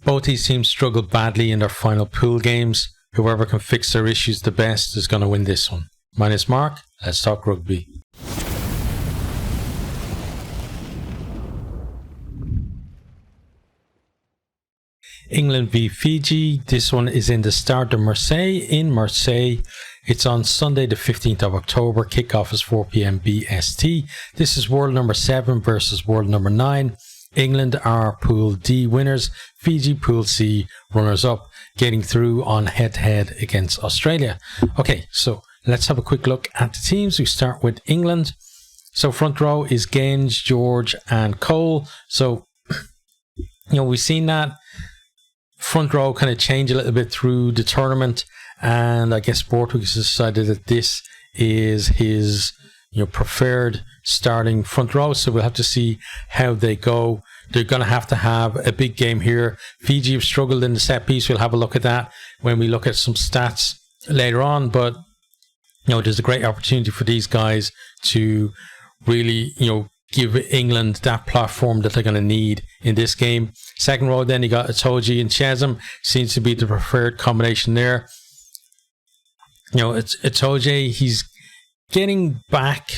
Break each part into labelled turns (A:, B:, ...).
A: Both these teams struggled badly in their final pool games. Whoever can fix their issues the best is going to win this one. My name is Mark. Let's talk rugby. England v Fiji. This one is in the Stade de Marseille in Marseille. It's on Sunday the 15th of October. Kickoff is 4 p.m. BST. This is world number 7 versus world number 9. England are Pool D winners. Fiji Pool C runners-up, getting through on head-to-head against Australia. Okay, so let's have a quick look at the teams. We start with England. So front row is Genge, George and Cole. So, we've seen that front row kind of change a little bit through the tournament, and I guess Borthwick has decided that this is his preferred starting front row, so we'll have to see how they go. They're going to have a big game here. Fiji have struggled in the set piece. We'll have a look at that when we look at some stats later on, but there's a great opportunity for these guys to really give England that platform that they're going to need in this game. Second row, then you got Itoje and Chesham. Seems to be the preferred combination there. It's Itoje. He's getting back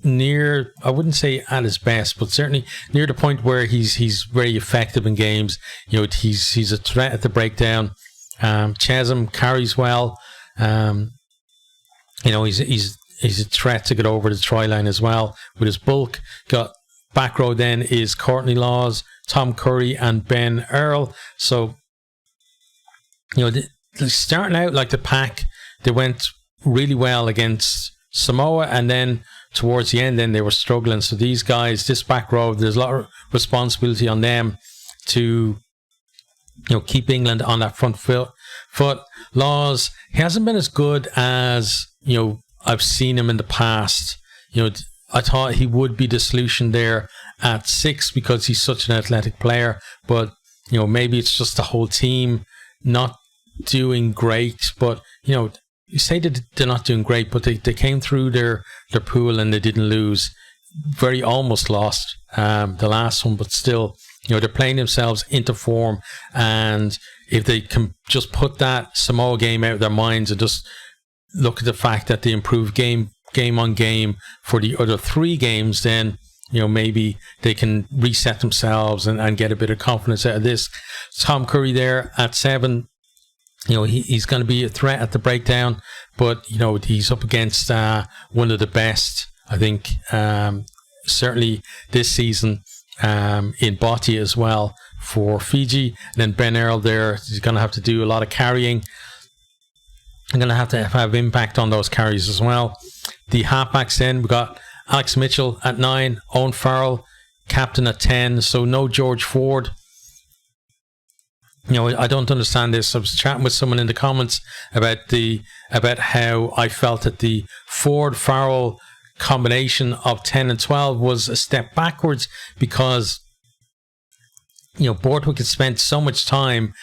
A: near, I wouldn't say at his best, but certainly near the point where he's very effective in games. He's a threat at the breakdown. Chesham carries well. He's a threat to get over the try line as well with his bulk. Got back row then is Courtney Laws, Tom Curry and Ben Earl. So, starting out like the pack, they went really well against Samoa, and then towards the end then they were struggling. So these guys, this back row, there's a lot of responsibility on them to keep England on that front foot. Laws, he hasn't been as good as I've seen him in the past. I thought he would be the solution there at 6 because he's such an athletic player, but maybe it's just the whole team not doing great. But you say that they're not doing great, but they came through their pool and they didn't lose. Very almost lost the last one, but still they're playing themselves into form, and if they can just put that Samoa game out of their minds and just look at the fact that they improved game on game for the other 3 games, then maybe they can reset themselves and get a bit of confidence out of this. Tom Curry there at 7. He's going to be a threat at the breakdown, but he's up against one of the best, I think, certainly this season, in Botti as well for Fiji. And then Ben Earl there, he's going to have to do a lot of carrying. I'm going to have impact on those carries as well. The halfbacks then, we've got Alex Mitchell at 9, Owen Farrell, captain at 10, so no George Ford. I don't understand this. I was chatting with someone in the comments about how I felt that the Ford-Farrell combination of 10 and 12 was a step backwards because Borthwick had spent so much time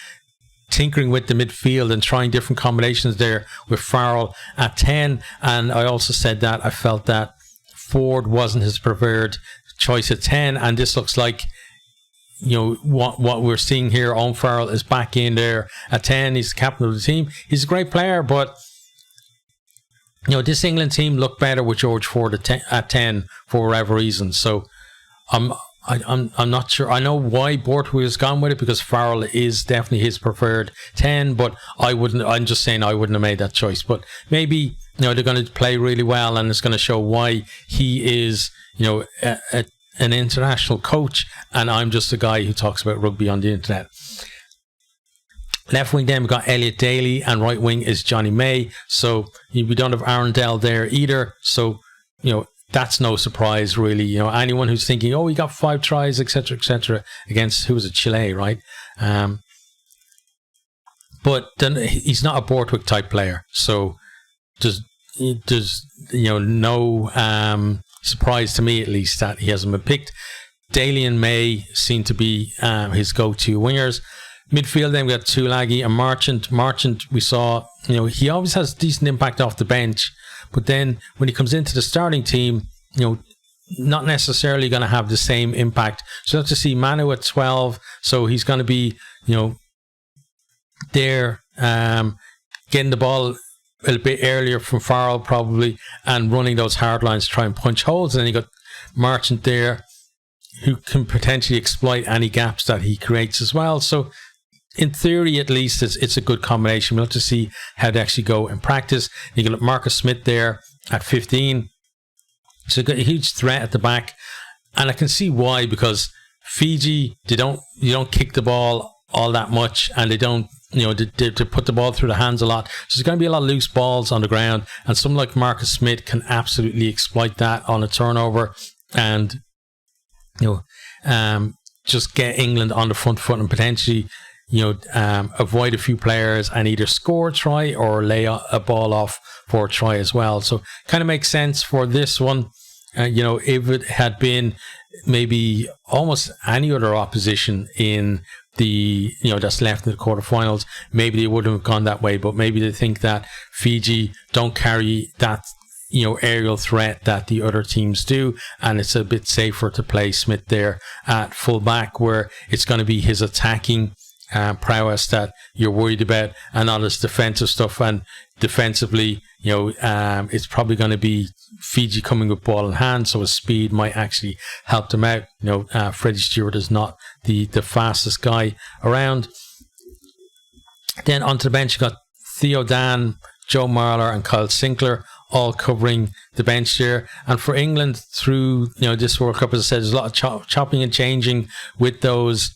A: tinkering with the midfield and trying different combinations there with Farrell at 10, and I also said that I felt that Ford wasn't his preferred choice at 10, and this looks like what we're seeing here. Owen Farrell is back in there at 10. He's the captain of the team. He's a great player, but this England team looked better with George Ford at 10 for whatever reason. So I'm not sure. I know why Borthwick has gone with it, because Farrell is definitely his preferred 10, but I'm just saying I wouldn't have made that choice. But maybe they're going to play really well, and it's going to show why he is an international coach, and I'm just a guy who talks about rugby on the internet. Left wing then we've got Elliot Daly, and right wing is Johnny May. So we don't have Aaron Dell there either. So that's no surprise really. Anyone who's thinking, he got 5 tries, etc., against, who was it, Chile, right? But then he's not a Borthwick type player, so there's no surprise to me, at least, that he hasn't been picked. Daly and May seem to be his go-to wingers. Midfield then we got Tulagi and Marchant. Marchant, we saw, he always has decent impact off the bench, but then when he comes into the starting team, not necessarily going to have the same impact. So you have to see Manu at 12, so he's going to be, there, getting the ball a little bit earlier from Farrell probably, and running those hard lines to try and punch holes. And then you got Marchant there, who can potentially exploit any gaps that he creates as well. So in theory, at least, it's a good combination. We'll have to see how they actually go in practice. You got Marcus Smith there at 15. So got a huge threat at the back. And I can see why, because Fiji, you don't kick the ball all that much, and they don't, they put the ball through the hands a lot. So there's going to be a lot of loose balls on the ground, and someone like Marcus Smith can absolutely exploit that on a turnover and, just get England on the front foot and potentially, avoid a few players and either score a try or lay a ball off for a try as well. So kind of makes sense for this one. If it had been maybe almost any other opposition in the, that's left in the quarterfinals, maybe they wouldn't have gone that way, but maybe they think that Fiji don't carry that, aerial threat that the other teams do, and it's a bit safer to play Smith there at full back, where it's going to be his attacking prowess that you're worried about, and not his defensive stuff. And defensively, it's probably going to be Fiji coming with ball in hand, so his speed might actually help them out. Freddie Stewart is not the fastest guy around. Then onto the bench, you got Theo Dan, Joe Marler, and Kyle Sinclair all covering the bench there. And for England through this World Cup, as I said, there's a lot of chopping and changing with those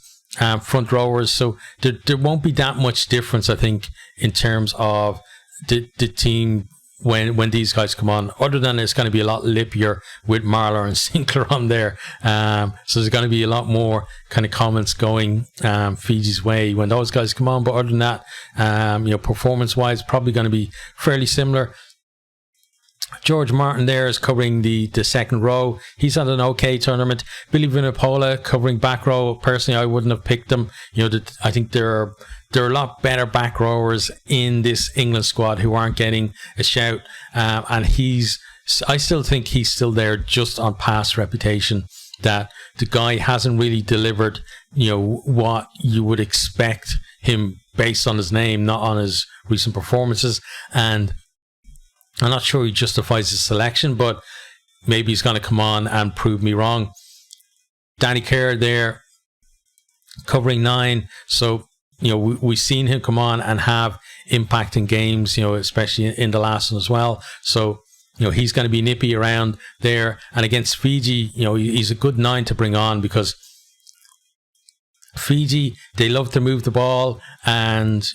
A: front rowers, so there won't be that much difference, I think, in terms of the team when these guys come on, other than it's going to be a lot lippier with Marler and Sinclair on there. So there's going to be a lot more kind of comments going Fiji's way when those guys come on. But other than that, performance-wise, probably going to be fairly similar. George Martin there is covering the second row. He's had an okay tournament. Billy Vunipola covering back row. Personally, I wouldn't have picked him. I think there are a lot better back rowers in this England squad who aren't getting a shout. And I still think he's still there just on past reputation, that the guy hasn't really delivered, what you would expect him based on his name, not on his recent performances. And I'm not sure he justifies his selection, but maybe he's going to come on and prove me wrong. Danny Kerr there covering 9. So, we've seen him come on and have impact in games, especially in the last one as well. So, he's going to be nippy around there. And against Fiji, he's a good 9 to bring on, because Fiji, they love to move the ball, and,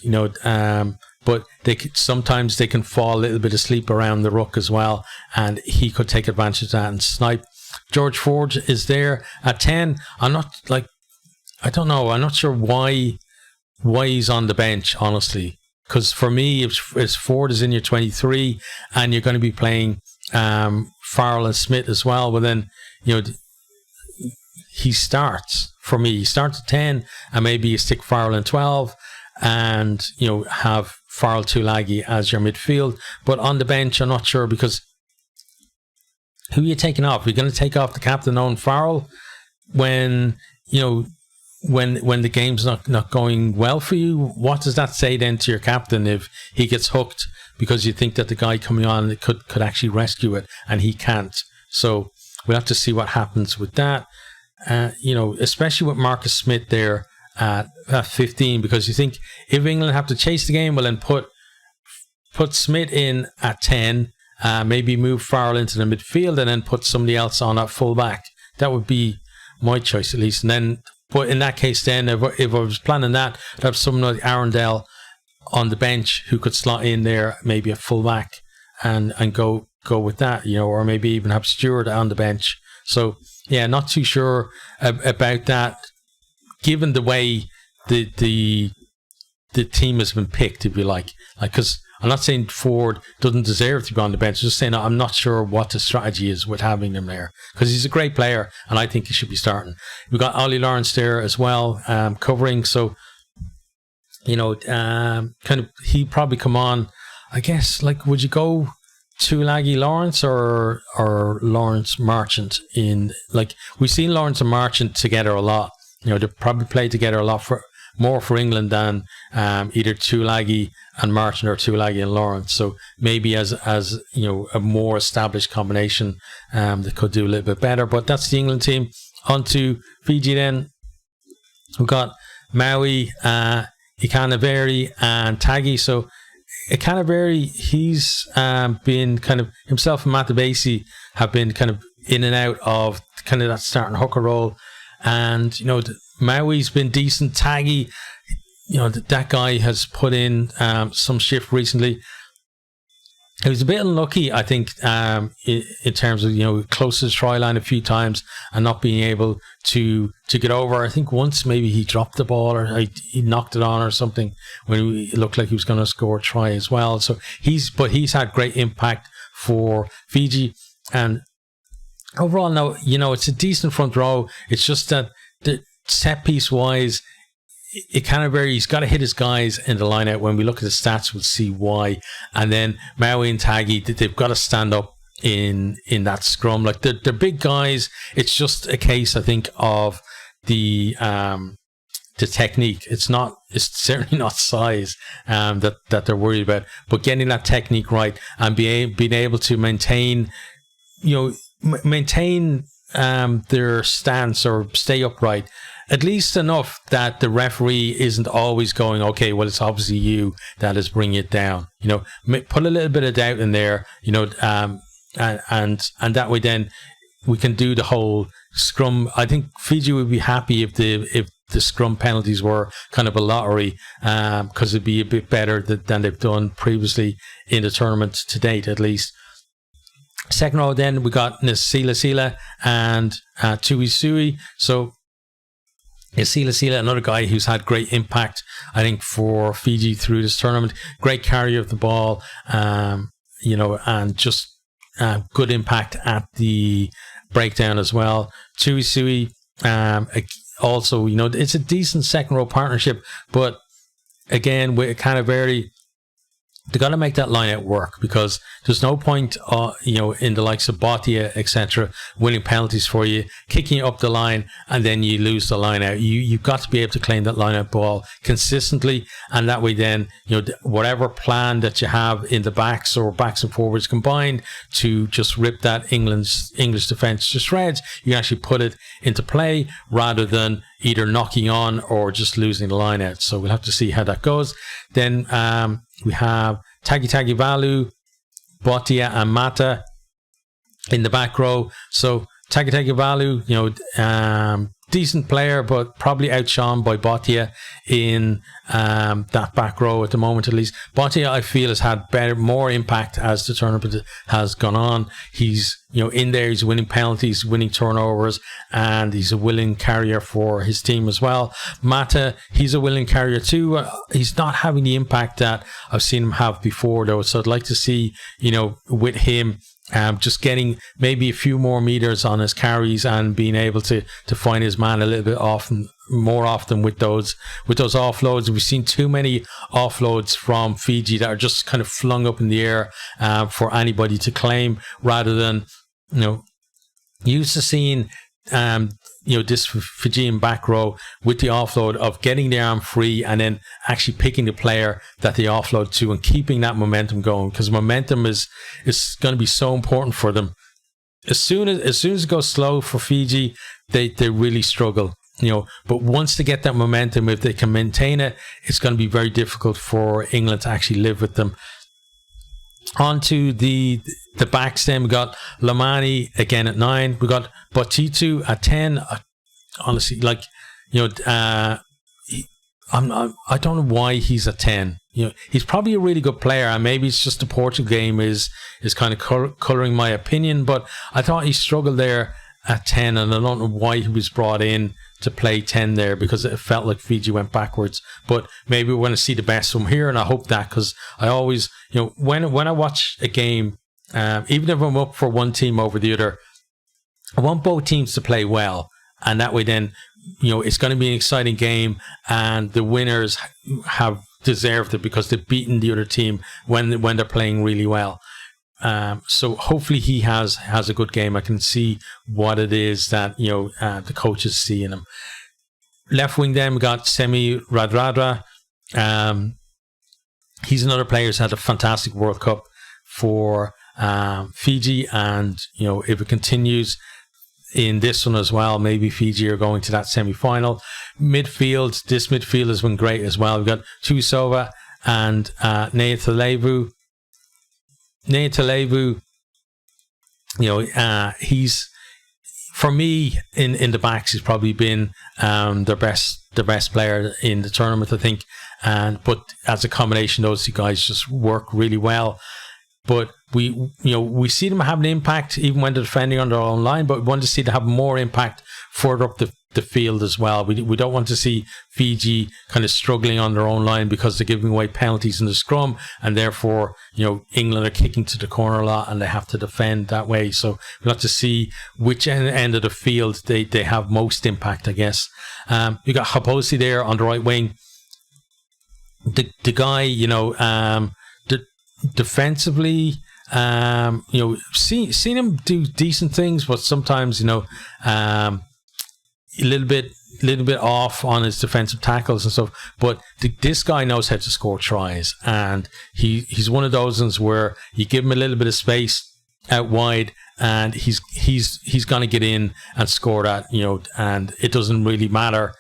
A: but sometimes they can fall a little bit asleep around the ruck as well, and he could take advantage of that and snipe. George Ford is there at 10. I'm not sure why he's on the bench, honestly, because for me, if Ford is in your 23 and you're going to be playing Farrell and Smith as well, well then, he starts. For me, he starts at 10, and maybe you stick Farrell in 12 and have Farrell Tulagi as your midfield. But on the bench, I'm not sure, because who are you taking off? Are you going to take off the captain, Owen Farrell, when the game's not going well for you? What does that say then to your captain if he gets hooked because you think that the guy coming on could actually rescue it and he can't? So we'll have to see what happens with that. Especially with Marcus Smith there at 15, because you think if England have to chase the game, well then put Smith in at 10, maybe move Farrell into the midfield, and then put somebody else on at full back. That would be my choice, at least. And then, but in that case, then if I was planning that, I'd have someone like Arundel on the bench who could slot in there, maybe at full back, and go with that, or maybe even have Stewart on the bench. So yeah, not too sure about that, given the way the team has been picked, if you like, because I'm not saying Ford doesn't deserve to be on the bench. I'm just saying I'm not sure what the strategy is with having him there, because he's a great player and I think he should be starting. We've got Ollie Lawrence there as well, covering. So, kind of, he'd probably come on, I guess, would you go Tulagi Lawrence or Lawrence Marchant in, we've seen Lawrence and Marchant together a lot. They probably play together a lot more for England than either Tulagi and Martin or Tulagi and Lawrence. So maybe as a more established combination, they could do a little bit better. But that's the England team. On to Fiji then. We've got Maui, Ikanaveri and Taggy. So Ikanaveri, he's been kind of, himself and Matabesi have been kind of in and out of kind of that starting hooker role. And, Maui's been decent. Taggy, that guy has put in some shift recently. He was a bit unlucky, I think, in terms of, close to the try line a few times and not being able to get over. I think once maybe he dropped the ball or he knocked it on or something when it looked like he was going to score a try as well. So he's had great impact for Fiji. And overall, no, it's a decent front row. It's just that the set piece wise, he's got to hit his guys in the line out. When we look at the stats, we'll see why. And then Maui and Taggy, they've got to stand up in that scrum. Like they're big guys. It's just a case, I think, of the technique. It's certainly not size that they're worried about, but getting that technique right and being able to maintain their stance or stay upright, at least enough that the referee isn't always going, okay, well, it's obviously you that is bringing it down. Put a little bit of doubt in there, and that way then we can do the whole scrum. I think Fiji would be happy if the scrum penalties were kind of a lottery, because it'd be a bit better than they've done previously in the tournament to date, at least. Second row, then we got Sila and Tui Sui. So Sila, another guy who's had great impact, I think, for Fiji through this tournament. Great carrier of the ball, and just good impact at the breakdown as well. Tui Sui, also, it's a decent second row partnership, but again, with kind of very, they got to make that line out work, because there's no point, in the likes of Bhatia, etc., winning penalties for you, kicking you up the line, and then you lose the line out. You've got to be able to claim that line out ball consistently, and that way then, whatever plan that you have in the backs or backs and forwards combined to just rip that English defence to shreds, you actually put it into play rather than either knocking on or just losing the line out. So we'll have to see how that goes. Then we have Tagi Valu, Bhatia and Mata in the back row. So Tagi Valu, decent player, but probably outshone by Bhatia in that back row at the moment, at least. Bhatia, I feel, has had more impact as the tournament has gone on. He's in there, he's winning penalties, winning turnovers, and he's a willing carrier for his team as well. Mata, he's a willing carrier too. He's not having the impact that I've seen him have before, though. So I'd like to see, with him, just getting maybe a few more meters on his carries and being able to find his man a little bit more often with those offloads. We've seen too many offloads from Fiji that are just kind of flung up in the air for anybody to claim, rather than used to seeing this Fijian back row with the offload of getting the arm free and then actually picking the player that they offload to and keeping that momentum going, because momentum is going to be so important for them. As soon as it goes slow for Fiji, they really struggle. But once they get that momentum, if they can maintain it, it's going to be very difficult for England to actually live with them. On to the backs then, we got Lamani again at 9. We got Batitu at 10. Honestly, I don't know why he's at 10. He's probably a really good player, and maybe it's just the Portugal game is kind of colouring my opinion, but I thought he struggled there at 10, and I don't know why he was brought in to play 10 there, because it felt like Fiji went backwards. But maybe we're going to see the best from here, and I hope that, because I always, when I watch a game, even if I'm up for one team over the other, I want both teams to play well, and that way then, it's going to be an exciting game, and the winners have deserved it because they've beaten the other team when they're playing really well. So hopefully he has a good game. I can see what it is that the coaches see in him. left wing then we got Semi Radradra. He's another player who's had a fantastic World Cup for Fiji, and if it continues in this one as well, maybe Fiji are going to that semi-final. This midfield has been great as well. We've got Tuisova and Neatalevu. He's, for me, in the backs, he's probably been the best player in the tournament, I think. But as a combination, those two guys just work really well. But we see them have an impact even when they're defending on their own line, but we want to see them have more impact further up the field as well. We don't want to see Fiji kind of struggling on their own line because they're giving away penalties in the scrum, and therefore, England are kicking to the corner a lot and they have to defend that way. So we'll have to see which end of the field they have most impact, I guess. You got Haposi there on the right wing. The guy, defensively, seen him do decent things, but sometimes a little bit off on his defensive tackles and stuff. But this guy knows how to score tries, and he's one of those ones where you give him a little bit of space out wide, and he's going to get in and score that. And it doesn't really matter,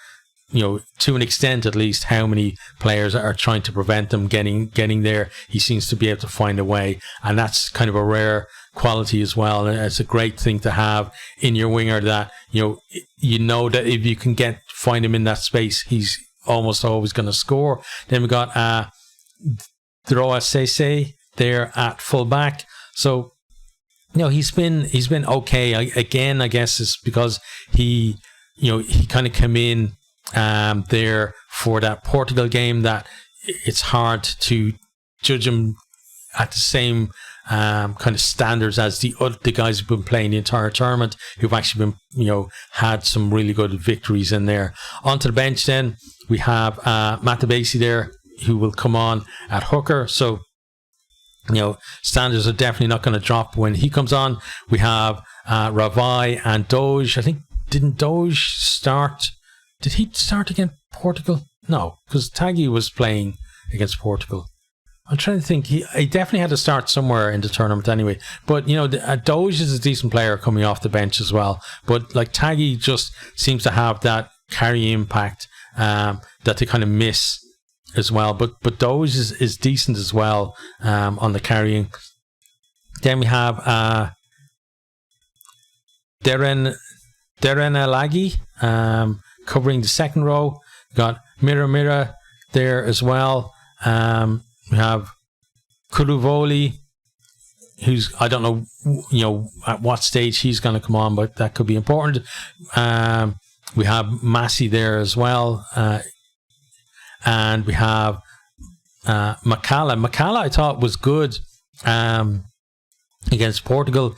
A: to an extent at least, how many players are trying to prevent them getting there. He seems to be able to find a way, and that's kind of a rare quality as well. And it's a great thing to have in your winger, that that if you can find him in that space, he's almost always going to score. Then we got Droa Sese there at full back. So he's been okay. Again, I guess it's because he kind of came in there for that Portugal game, that it's hard to judge him at the same kind of standards as the guys who've been playing the entire tournament, who've actually been had some really good victories in there. Onto the bench then we have Matabesi there, who will come on at hooker. So standards are definitely not going to drop when he comes on. We have Ravai and Doge. I think, didn't Doge start? Did he start against Portugal? No, because Taggy was playing against Portugal. I'm trying to think. He definitely had to start somewhere in the tournament anyway. But, Doge is a decent player coming off the bench as well. But, Taggy just seems to have that carry impact that they kind of miss as well. But Doge is decent as well on the carrying. Then we have Darren Alagi covering the second row. Got Mira there as well. We have Kuruvoli, who's, I don't know, at what stage he's going to come on, but that could be important. We have Massey there as well. And we have Makala. Makala, I thought, was good against Portugal.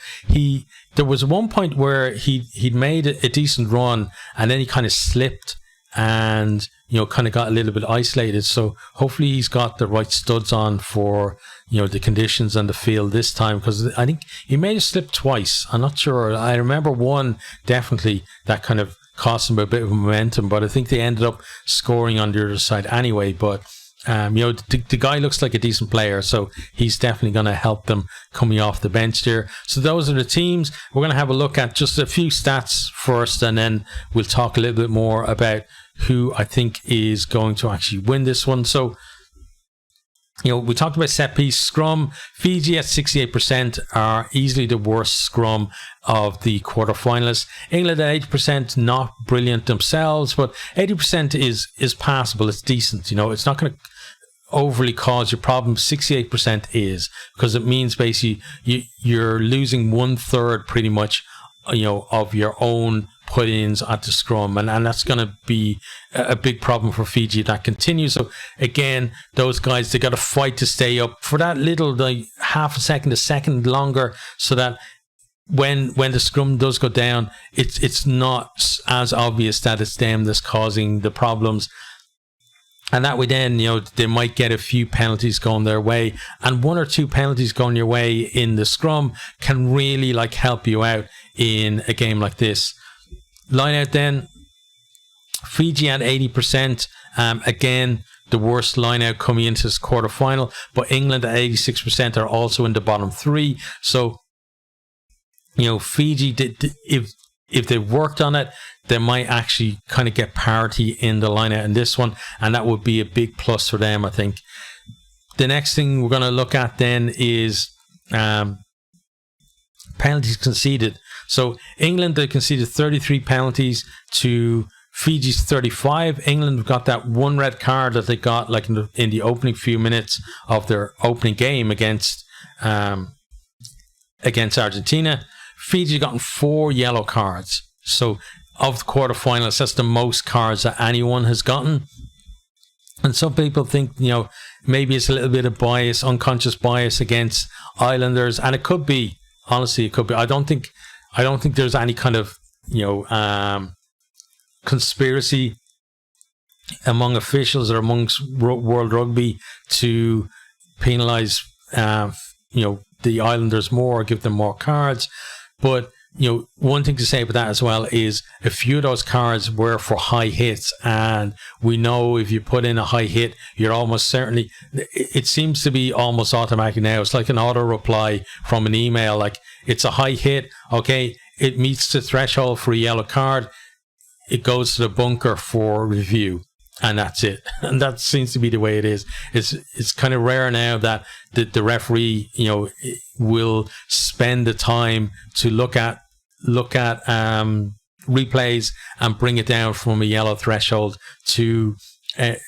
A: There was one point where he'd made a decent run, and then he kind of slipped and kind of got a little bit isolated. So hopefully he's got the right studs on for the conditions and the field this time, because I think he may have slipped twice. I'm not sure. I remember one definitely that kind of cost him a bit of momentum, but I think they ended up scoring on the other side anyway. But the guy looks like a decent player, so he's definitely going to help them coming off the bench there. So those are the teams. We're going to have a look at just a few stats first, and then we'll talk a little bit more about who I think is going to actually win this one. So, we talked about set piece scrum. Fiji at 68% are easily the worst scrum of the quarterfinalists. England at 80%, not brilliant themselves, but 80% is passable. It's decent. It's not going to overly cause you problems. 68% is, because it means basically you're losing 1/3 pretty much, of your own put-ins at the scrum, and that's going to be a big problem for Fiji if that continues. So again, those guys, they got to fight to stay up for that little, half a second longer, so that when the scrum does go down, it's not as obvious that it's them that's causing the problems. And that way then, they might get a few penalties going their way, and 1 or 2 penalties going your way in the scrum can really help you out in a game like this. Line out then, Fiji at 80%. Again, the worst line out coming into this quarterfinal. But England at 86% are also in the bottom three. So, Fiji, if they worked on it, they might actually kind of get parity in the line out in this one. And that would be a big plus for them, I think. The next thing we're going to look at then is penalties conceded. So England, they conceded 33 penalties to Fiji's 35. England have got that one red card that they got like in the opening few minutes of their opening game against Argentina. Fiji gotten 4 yellow cards. So of the quarterfinals, that's the most cards that anyone has gotten. And some people think, maybe it's a little bit of bias, unconscious bias against Islanders, and it could be. Honestly, it could be. I don't think there's any kind of conspiracy among officials or amongst World Rugby to penalise the Islanders more, or give them more cards. But one thing to say about that as well is a few of those cards were for high hits, and we know if you put in a high hit, you're almost certainly, it seems to be almost automatic now. It's like an auto reply from an email, like it's a high hit, okay, it meets the threshold for a yellow card, it goes to the bunker for review, and that's it. And that seems to be the way it is. It's kind of rare now that the referee, will spend the time to look at replays and bring it down from a yellow threshold to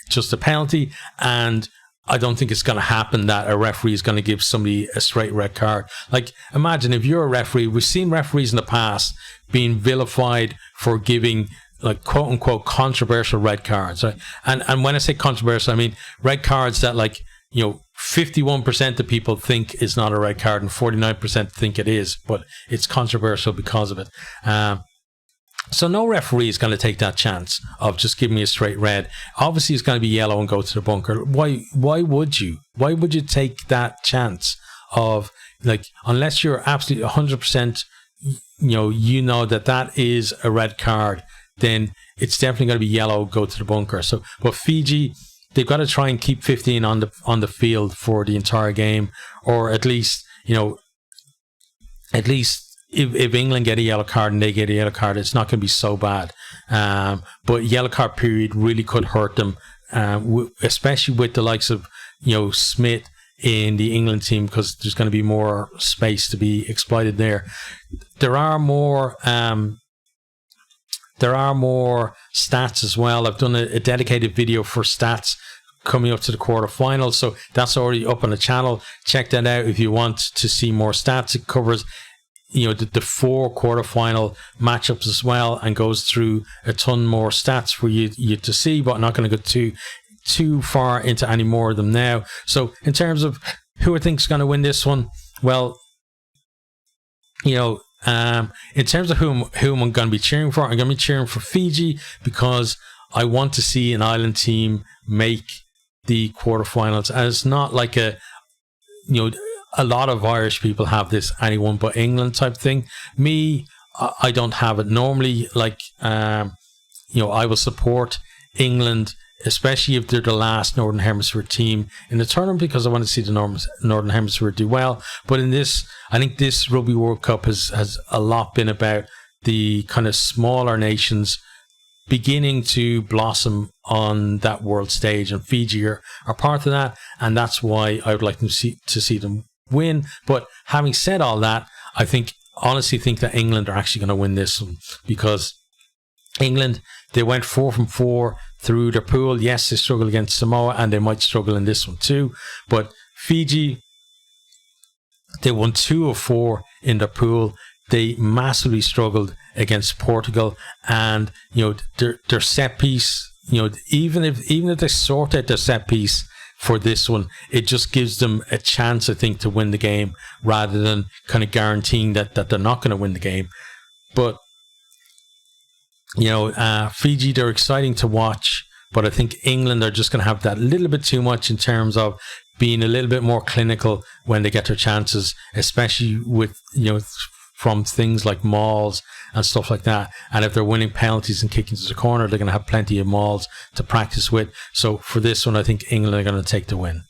A: just a penalty. And I don't think it's going to happen that a referee is going to give somebody a straight red card. Like, imagine if you're a referee. We've seen referees in the past being vilified for giving, like, quote unquote controversial red cards, right? And when I say controversial, I mean red cards that, like, 51% of people think is not a red card and 49% think it is, but it's controversial because of it. So no referee is going to take that chance of just giving me a straight red. Obviously, it's going to be yellow and go to the bunker. Why would you? Why would you take that chance of, like, unless you're absolutely 100%, that is a red card, then it's definitely going to be yellow, go to the bunker. So, but Fiji, they've got to try and keep 15 on the field for the entire game, or at least if England get a yellow card and they get a yellow card, it's not going to be so bad. But yellow card period really could hurt them, especially with the likes of Smith in the England team, because there's going to be more space to be exploited there. There are more stats as well. I've done a dedicated video for stats coming up to the quarterfinals, so that's already up on the channel. Check that out if you want to see more stats. It covers the 4 quarterfinal matchups as well, and goes through a ton more stats for you to see, but I'm not going to go too far into any more of them now. So in terms of who I think is going to win this one, well, in terms of whom I'm going to be cheering for, I'm going to be cheering for Fiji, because I want to see an island team make the quarterfinals. And it's not like a lot of Irish people have this anyone but England type thing. Me, I don't have it. Normally, like, I will support England, especially if they're the last Northern Hemisphere team in the tournament, because I want to see the Northern Hemisphere do well. But in this, I think this Rugby World Cup has a lot been about the kind of smaller nations beginning to blossom on that world stage, and Fiji are part of that, and that's why I would like them to see them win. But having said all that, I honestly think that England are actually going to win this one, because England, they went 4 from 4 through their pool. Yes, they struggled against Samoa, and they might struggle in this one too. But Fiji, they won 2 of 4 in their pool. They massively struggled against Portugal, and their set piece. Even if they sort out their set piece for this one, it just gives them a chance, I think, to win the game, rather than kind of guaranteeing that they're not going to win the game. But Fiji, they're exciting to watch, but I think England are just going to have that little bit too much in terms of being a little bit more clinical when they get their chances, especially with from things like mauls and stuff like that. And if they're winning penalties and kicking to the corner, they're going to have plenty of mauls to practice with. So for this one, I think England are going to take the win.